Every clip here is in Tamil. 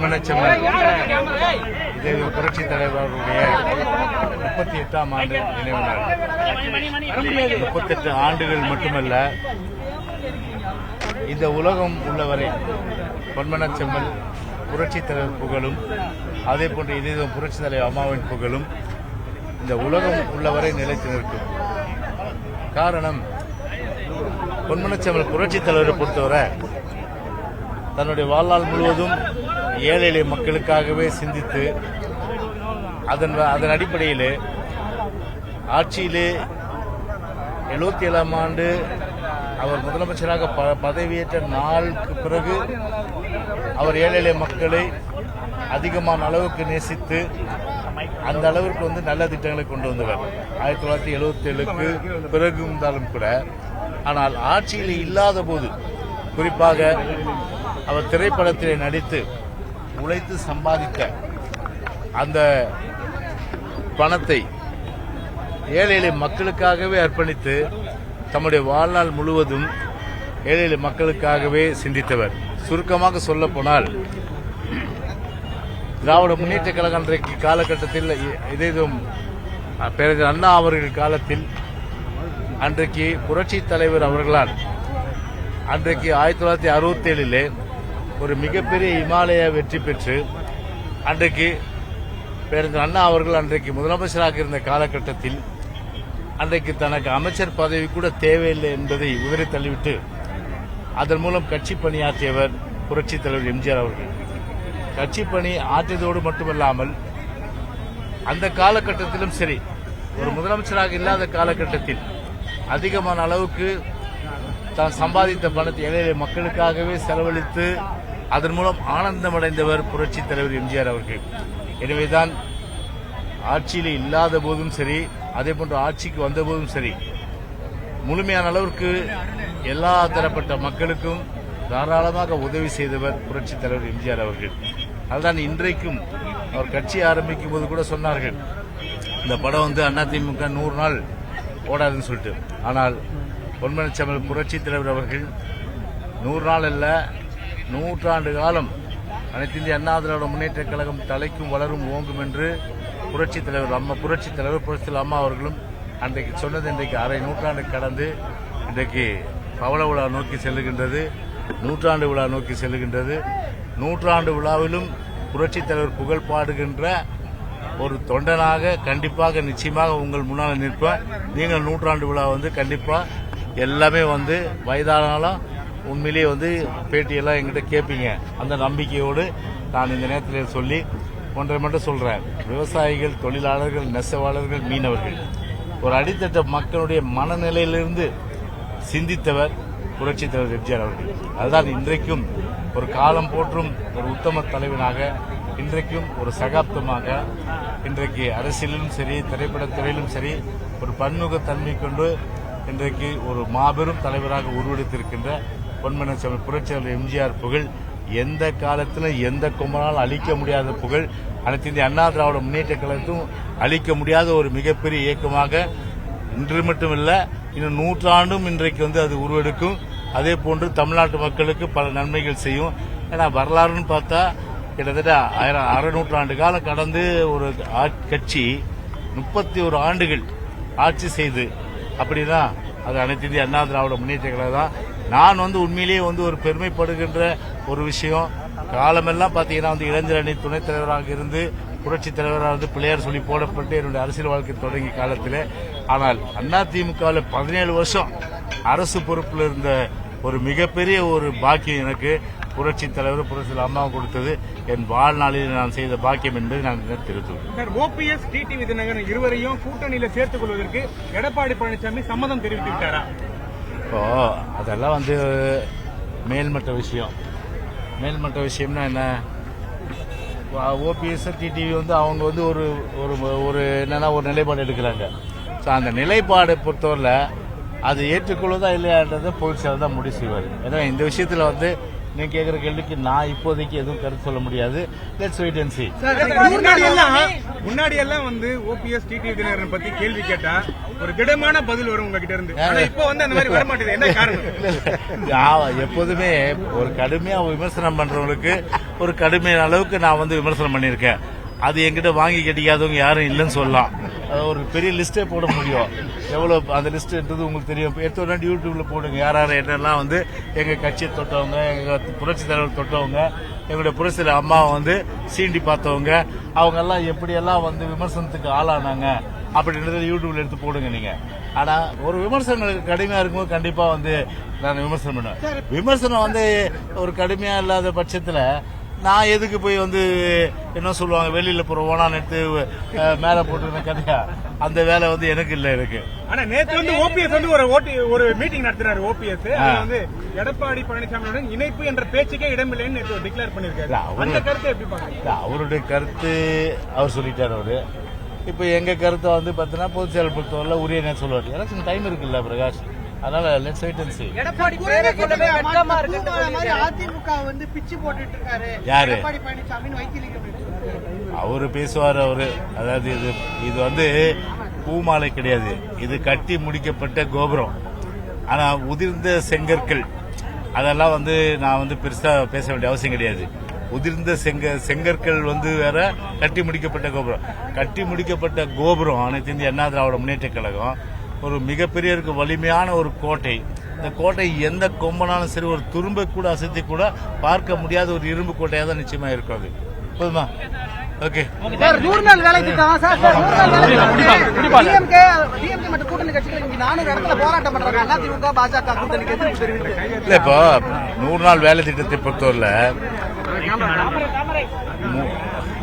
பொன்மனச்செம்மல் இதே புரட்சி தலைவர் அவருடைய 38ஆம் ஆண்டு நினைவு நாள். 38 ஆண்டுகள் மட்டுமல்ல, இந்த உலகம் உள்ளவரை பொன்மனச்செம்மல் புரட்சி தலைவர் புகழும், அதே போன்று இதே புரட்சி தலைவர் அம்மாவின் புகழும் இந்த உலகம் உள்ளவரை நிலைத்து நிற்கும். காரணம், பொன்மனச்செம்மல் புரட்சி தலைவரை பொறுத்தவரை தன்னுடைய வாழ்நாள் முழுவதும் ஏழை எளிய மக்களுக்காகவே சிந்தித்து அதன் அடிப்படையில் ஆட்சியிலே 77ஆம் ஆண்டு அவர் முதலமைச்சராக பதவியேற்ற நாளுக்கு பிறகு அவர் ஏழை எளிய மக்களை அதிகமான அளவுக்கு நேசித்து அந்த அளவிற்கு நல்ல திட்டங்களை கொண்டு வந்தவர். 1977க்கு பிறகு இருந்தாலும் கூட, ஆனால் ஆட்சியில் இல்லாத போது, குறிப்பாக அவர் திரைப்படத்திலே நடித்து உழைத்து சம்பாதித்த அந்த பணத்தை ஏழை எளிய மக்களுக்காகவே அர்ப்பணித்து தம்முடைய வாழ்நாள் முழுவதும் ஏழை எளிய மக்களுக்காகவே சிந்தித்தவர். சுருக்கமாக சொல்ல போனால், திராவிட முன்னேற்ற கழகம் அன்றைக்கு காலகட்டத்தில் இதேதும் பேரறிஞர் அண்ணா அவர்கள் காலத்தில் அன்றைக்கு புரட்சி தலைவர் அவர்களால் அன்றைக்கு 1967 ஒரு மிகப்பெரிய இமாலய வெற்றி பெற்று அன்றைக்கு பேரறிஞர் அண்ணா அவர்கள் அன்றைக்கு முதலமைச்சராக இருந்த காலகட்டத்தில் அன்றைக்கு தனக்கு அமைச்சர் பதவி கூட தேவையில்லை என்பதை உதறி தள்ளிவிட்டு அதன் மூலம் கட்சி பணியாற்றியவர் புரட்சி தலைவர் எம்ஜிஆர் அவர்கள். கட்சி பணி ஆற்றியதோடு மட்டுமல்லாமல் அந்த காலகட்டத்திலும் சரி, ஒரு முதலமைச்சராக இல்லாத காலகட்டத்தில் அதிகமான அளவுக்கு தான் சம்பாதித்த பணத்தை ஏழை மக்களுக்காகவே செலவழித்து அதன் மூலம் ஆனந்தமடைந்தவர் புரட்சி தலைவர் எம்ஜிஆர் அவர்கள். எனவேதான் ஆட்சியில் இல்லாத போதும் சரி, அதே போன்று ஆட்சிக்கு வந்த போதும் சரி, முழுமையான அளவிற்கு எல்லா தரப்பட்ட மக்களுக்கும் தாராளமாக உதவி செய்தவர் புரட்சி தலைவர் எம்ஜிஆர் அவர்கள். அதுதான் இன்றைக்கும் அவர் கட்சி ஆரம்பிக்கும் போது கூட சொன்னார்கள், இந்த படம் அதிமுக 100 நாள் ஓடாதுன்னு சொல்லிட்டு. ஆனால் பொன்மனச்செம்மல் புரட்சி தலைவர் அவர்கள் 100 நாள் அல்ல, 100 ஆண்டு காலம் அனைத்து இந்திய அண்ணா திராவிட முன்னேற்ற கழகம் தலைக்கும் வளரும் ஓங்கும் என்று புரட்சி தலைவர் அம்மா அவர்களும் அன்றைக்கு சொன்னது இன்றைக்கு அரை நூற்றாண்டு கடந்து இன்றைக்கு பவள விழா நோக்கி செல்லுகின்றது, 100ஆண்டு விழா நோக்கி செல்லுகின்றது. 100ஆண்டு விழாவிலும் புரட்சி தலைவர் புகழ் பாடுகின்ற ஒரு தொண்டனாக கண்டிப்பாக நிச்சயமாக உங்கள் முன்னால் நிற்பேன். நீங்கள் 100ஆண்டு விழா கண்டிப்பா எல்லாமே வயதானாலும் உண்மையிலேயே பேட்டியெல்லாம் எங்கிட்ட கேட்பீங்க. அந்த நம்பிக்கையோடு நான் இந்த நேரத்தில் சொல்லி ஒன்றை மட்டும் சொல்றேன். விவசாயிகள், தொழிலாளர்கள், நெசவாளர்கள், மீனவர்கள், ஒரு அடித்தட்ட மக்களுடைய மனநிலையிலிருந்து சிந்தித்தவர் புரட்சி தலைவர் எம்ஜிஆர் அவர்கள். அதுதான் இன்றைக்கும் ஒரு காலம் போற்றும் ஒரு உத்தம தலைவனாக, இன்றைக்கும் ஒரு சகாப்தமாக, இன்றைக்கு அரசியலிலும் சரி, திரைப்படத்துறையிலும் சரி, ஒரு பன்முகத்தன்மை கொண்டு இன்றைக்கு ஒரு மாபெரும் தலைவராக உருவெடுத்திருக்கின்ற பொன்மனச்செம்மல் புரட்சி தலைவர் எம்ஜிஆர் புகழ் எந்த காலத்திலும் எந்த கும்பலால் அழிக்க முடியாத புகழ். அனைத்து இந்திய அண்ணா திராவிட முன்னேற்ற கழகத்தும் அழிக்க முடியாத ஒரு மிகப்பெரிய இயக்கமாக இன்று மட்டுமல்ல, இன்னும் 100 ஆண்டும் இன்றைக்கு அது உருவெடுக்கும். அதே போன்று தமிழ்நாட்டு மக்களுக்கு பல நன்மைகள் செய்யும். ஏன்னா வரலாறுன்னு பார்த்தா கிட்டத்தட்ட அரை நூற்றாண்டு காலம் கடந்து ஒரு கட்சி 31 ஆண்டுகள் ஆட்சி செய்து, அப்படின்னா அது அனைத்து இந்திய அண்ணா திராவிட முன்னேற்ற கழகம் தான். நான் உண்மையிலேயே ஒரு பெருமைப்படுகின்ற ஒரு விஷயம், காலமெல்லாம் பார்த்தீங்கன்னா இளைஞர் அணி துணைத் தலைவராக இருந்து புரட்சி தலைவராக பிள்ளையார் சொல்லி போடப்பட்டு என்னுடைய அரசியல் வாழ்க்கை தொடங்கிய காலத்தில், ஆனால் அதிமுகவில் 17 வருஷம் அரசு பொறுப்பில் இருந்த ஒரு மிகப்பெரிய ஒரு பாக்கியம் எனக்கு புரட்சி தலைவர் புரட்சி அம்மா கொடுத்தது என் வாழ்நாளில் நான் செய்த பாக்கியம் என்பதை நான் தெரிவித்துள்ளேன். OPS, டிடிவி தினகரன் இருவரையும் கூட்டணியில் சேர்த்துக் கொள்வதற்கு எடப்பாடி பழனிசாமி சம்மதம் தெரிவித்துவிட்டாரா? இப்போ அதெல்லாம் மேல்மட்ட விஷயம். மேல்மட்ட விஷயம்னா என்ன? ஓபிஎஸ், டிடிவி அவங்க ஒரு ஒரு என்னன்னா ஒரு நிலைப்பாடு எடுக்கிறாங்க. ஸோ அந்த நிலைப்பாடை பொறுத்தவரை அது ஏற்றுக்கொள்வதா இல்லையான்றதை பொதுச் செயலர் தான் முடிவு செய்வார். ஏன்னா இந்த விஷயத்தில் நீங்க கேட்கிற கேள்விக்கு நான் இப்போதைக்கு எதுவும் கருத்து சொல்ல முடியாது. Let's wait and see. முன்னாடி எல்லாம் வந்து ஓபிஎஸ் டிடி தினகரன் பத்தி கேள்வி கேட்டா ஒரு திடமான பதில் வரும் உங்ககிட்ட இருந்து. ஆனா இப்போ வந்து அந்த மாதிரி வர மாட்டேங்குது. என்ன காரணம்? எப்போதுமே ஒரு கடுமையா விமர்சனம் பண்றவங்களுக்கு ஒரு கடுமையான அளவுக்கு நான் வந்து விமர்சனம் பண்ணியிருக்கேன். அது என்கிட்ட வாங்கி கட்டிக்காதவங்க யாரும் இல்லைன்னு சொல்லலாம். ஒரு பெரிய லிஸ்டே போட முடியும். எவ்வளவு அந்த லிஸ்ட்ன்றது உங்களுக்கு தெரியும். எடுத்த யூடியூப்ல போடுங்க. யார் யார் என்னெல்லாம் வந்து எங்க கட்சியை தொட்டவங்க, எங்க புரட்சி தலைவர் தொட்டவங்க, எங்களுடைய புரட்சி தலைவர் அம்மாவை வந்து சீண்டி பார்த்தவங்க, அவங்க எல்லாம் எப்படியெல்லாம் வந்து விமர்சனத்துக்கு ஆளானாங்க அப்படின்றத யூடியூப்ல எடுத்து போடுங்க நீங்க. ஆனா ஒரு விமர்சனங்களுக்கு கடுமையா இருக்கும்போது கண்டிப்பா வந்து நான் விமர்சனம் பண்ணுவேன். விமர்சனம் வந்து ஒரு கடுமையா இல்லாத பட்சத்துல நான் எதுக்கு போய் வந்து என்ன சொல்லுவாங்க, வெளியில போற ஓனான்னு எடுத்து மேல போட்டு கதையா, அந்த வேலை வந்து எனக்கு இல்ல இருக்கு. ஆனா நேத்து வந்து ஓபிஎஸ் வந்து ஒரு மீட்டிங் நடத்தினாரு. ஓபிஎஸ் வந்து எடப்பாடி பழனிசாமியுடன் இணைப்பு என்ற பேச்சுக்கே இடமில்லைன்னு டிக்ளேர் பண்ணிருக்காரு. அந்த கருத்தை எப்படி பாக்குறீங்க? அவருடைய கருத்து அவர் சொல்லிட்டாரு. அவரு இப்ப எங்க கருத்தை வந்து பாத்தீங்கன்னா பொதுச் செயல் பொறுத்தவரை உரிய நேரம் சொல்லுவாரு. எலெக்ஷன் டைம் இருக்குல்ல பிரகாஷ், அதனால let's wait and see. Edappadi பேரை சொல்லவே வெட்கமா இருக்குன்ற மாதிரி அதிமுக வந்து பிச்சு போட்டுட்டு இருக்காரு. யாரு? எடப்பாடி பழனிசாமின்னு வைத்திலிங்கம் அவரு பேசுவாரு. அவரு அதாவது இது வந்து பூமாலை கிடையாது, இது கட்டி முடிக்கப்பட்ட கோபுரம். ஆனா உதிர்ந்த செங்கற்கள் அதெல்லாம் வந்து நான் வந்து பெருசா பேச வேண்டிய அவசியம் கிடையாது. உதிர்ந்த செங்கற்கள் வந்து வேற, கட்டி முடிக்கப்பட்ட கோபுரம். கட்டி முடிக்கப்பட்ட கோபுரம் அனைத்து இந்திய அண்ணா திராவிட முன்னேற்ற கழகம் ஒரு மிகப்பெரிய வலிமையான ஒரு கோட்டை. இந்த கோட்டை எந்த கொம்பனாலும் சரி ஒரு துரும்பை கூட அசைத்து கூட பார்க்க முடியாத ஒரு இரும்பு கோட்டையா தான் நிச்சயமா இருக்கும். அது போதுமா? ஓகே. 100 நாள் வேலை திட்டம் சார். 100 நாள் வேலை திட்டம் டிஎம்கே மற்றும் கூட்டணி கட்சிகள் இங்க 400 இடத்துல போராட்டம் பண்றாங்க. அதிமுக பாஜக கூட்டணிக்கு எதிர்ப்பு தெரிவிக்கிறாங்க. இல்ல இப்போ 100 நாள் வேலை திட்டத்தை பொறுத்தவரை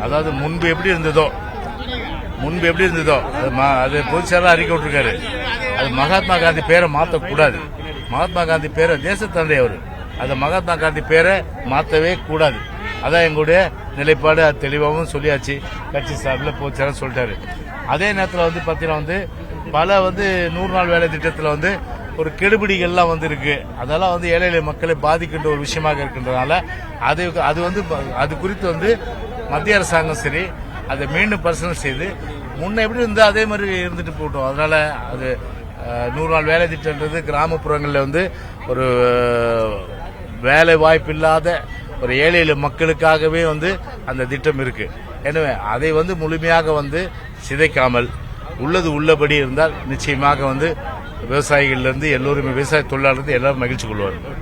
அதாவது முன்பு எப்படி இருந்ததோ அது பொதுச்செயலாளர் அறிக்கை விட்டுருக்காரு. அது மகாத்மா காந்தி பேரை மாற்றக்கூடாது. மகாத்மா காந்தி பேரை தேசத்தந்தை அவர், அந்த மகாத்மா காந்தி பேரை மாற்றவே கூடாது. அதான் எங்களுடைய நிலைப்பாடு. அது தெளிவாகவும் சொல்லியாச்சு. கட்சி சார்பில் பொதுச்செயலாளர் சொல்லிட்டாரு. அதே நேரத்தில் வந்து பார்த்தீங்கன்னா வந்து பல வந்து 100 நாள் வேலை திட்டத்தில் வந்து ஒரு கெடுபிடிகள்லாம் வந்து இருக்கு. அதெல்லாம் வந்து ஏழை எளிய மக்களை பாதிக்கின்ற ஒரு விஷயமாக இருக்கின்றனால அது வந்து அது குறித்து வந்து மத்திய அரசாங்கம் சரி அதை மீண்டும் பரிசீலனை செய்து முன்ன எப்படி இருந்தால் அதே மாதிரி இருந்துட்டு போட்டோம். அதனால அது 100 நாள் வேலை திட்டம்ன்றது கிராமப்புறங்களில் வந்து ஒரு வேலை வாய்ப்பு இல்லாத ஒரு ஏழை எளிய மக்களுக்காகவே வந்து அந்த திட்டம் இருக்கு. எனவே அதை வந்து முழுமையாக வந்து சிதைக்காமல் உள்ளது உள்ளபடி இருந்தால் நிச்சயமாக வந்து விவசாயிகள்ல இருந்து எல்லோருமே, விவசாய தொழிலாளர்கள் எல்லாரும் மகிழ்ச்சி கொள்வார்கள்.